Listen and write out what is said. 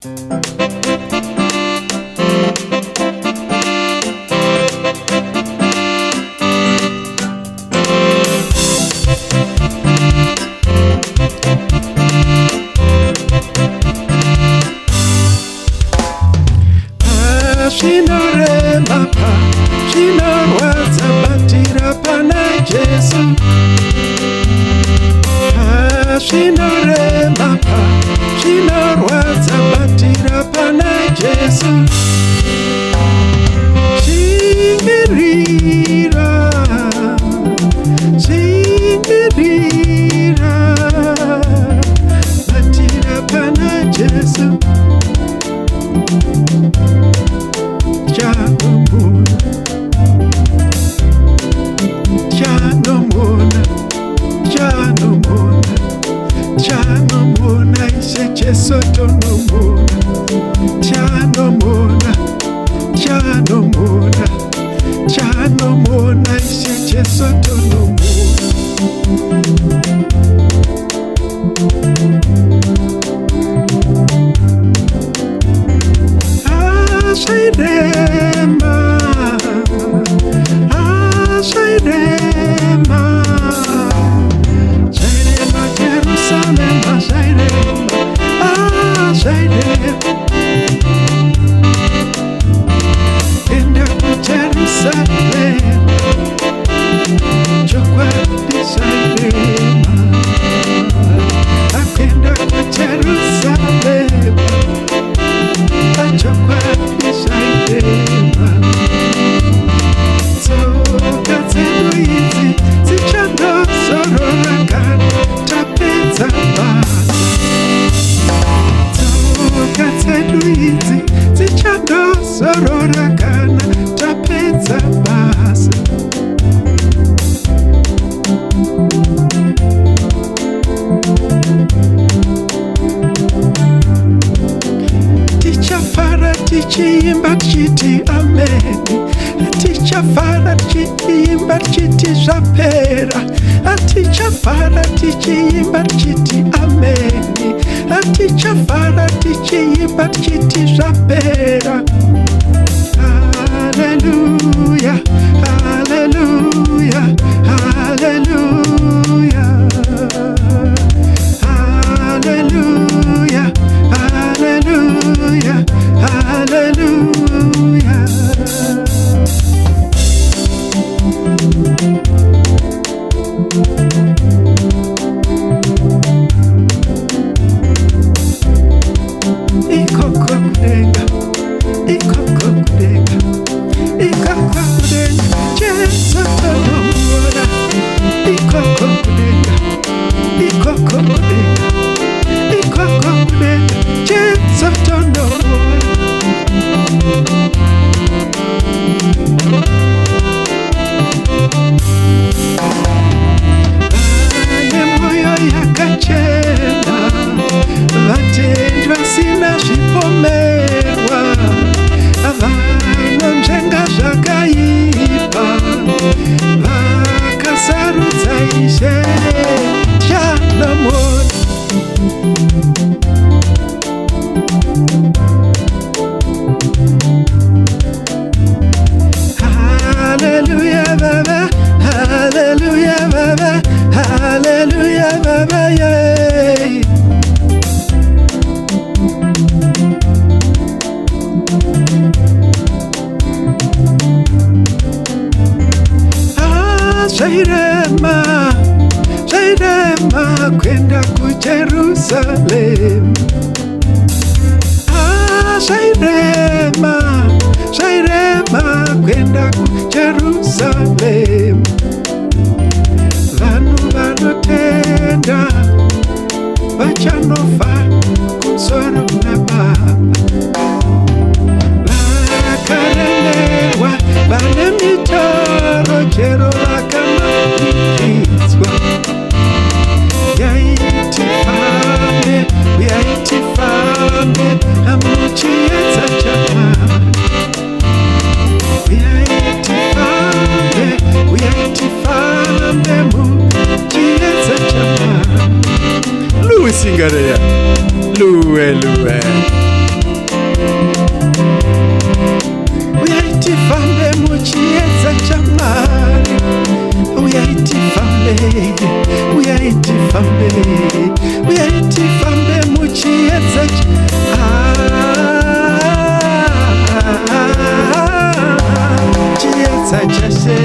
Zvinorema pa zvinorwadza batira pana Jesu. Zvinorema pa zvinorwadza batira pana Jesu. Zvimirira, zvimirira, batira pana Jesu. Tichanomuona ise Jesu tonomuona. Tichanomuona ise Jesu tonomuona. Zvairema, zvairema, zvairema Jerusalema, zvairema, zvairema. Enda kuJerusalema, chokwadi zvairema. Akuenda kuJerusalema, chokwadi zvairema. Tsoka dzedu idzi dzichandozorora kana tapedza basa. Tsoka dzedu idzi dzichandozorora kana tapedza basa. Tichafara tichiimba tichiti ameni. Tichafara tichiimba tichiti zvapera. Tichafara tichiimba tichiti ameni. Tichafara tichiimba tichiti zvapera. Hallelujah, hallelujah, hallelujah, hallelujah, hallelujah, hallelujah. Ikoko kudenga, ikoko kudenga, ikoko kudenga, Jesu tonomuona. Ikoko kudenga, ikoko kudenga, ikoko kudenga, Jesu tonomuona. Vane moyo yakachena, vatendwa sina zvipomerwa, vanonzvenga zvakaipa, vakasarudza Ishe. Tichanomuona. Hallelujah baba, hallelujah baba, hallelujah baba, yeah. Zvairema, zvairema kwenda kuJerusalemu. Zvairema, zvairema kwenda kuJerusalemu. Vanhu vanotenda vachanofa kumusoro naBaba. Vakaremerwa vane mitoro chero vakamanikidzwa. Uyai tifambe muchiedza chaMwari. Uyai tifambe muchiedza chaMwari. Luwe Ngara, luwe luwe. tifambe, uyai tifambe, uyai tifambe muchiedza chiedza chashe